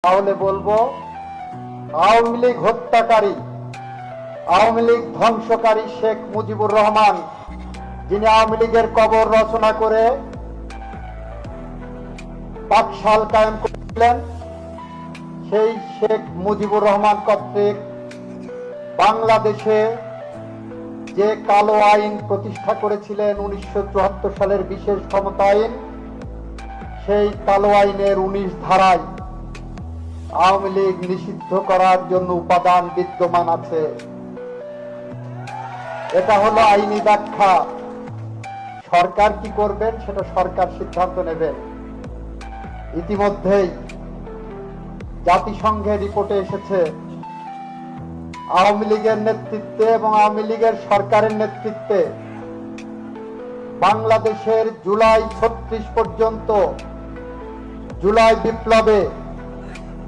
তাহলে বলবো আওয়ামী লীগ হত্যাকারী, আওয়ামী লীগ ধ্বংসকারী শেখ মুজিবুর রহমান, যিনি আওয়ামী লীগের কবর রচনা করে পাকশাল কায়েম করেছিলেন, সেই শেখ মুজিবুর রহমান কর্তৃক বাংলাদেশে যে কালো আইন প্রতিষ্ঠা করেছিলেন 1974 সালের বিশেষ ক্ষমতা আইন, সেই কালো আইনের 19 ধারায় আওয়ামী লীগ নিষিদ্ধ করার জন্য উপাদান বিদ্যমান আছে। এটা হলো আইনি ব্যাখ্যা। সরকার কি করবেন সেটা সরকার সিদ্ধান্ত নেবেন। ইতিমধ্যেই জাতিসংঘের রিপোর্টে এসেছে আওয়ামী লীগের নেতৃত্বে এবং আওয়ামী লীগের সরকারের নেতৃত্বে বাংলাদেশের জুলাই 36 পর্যন্ত, জুলাই বিপ্লবে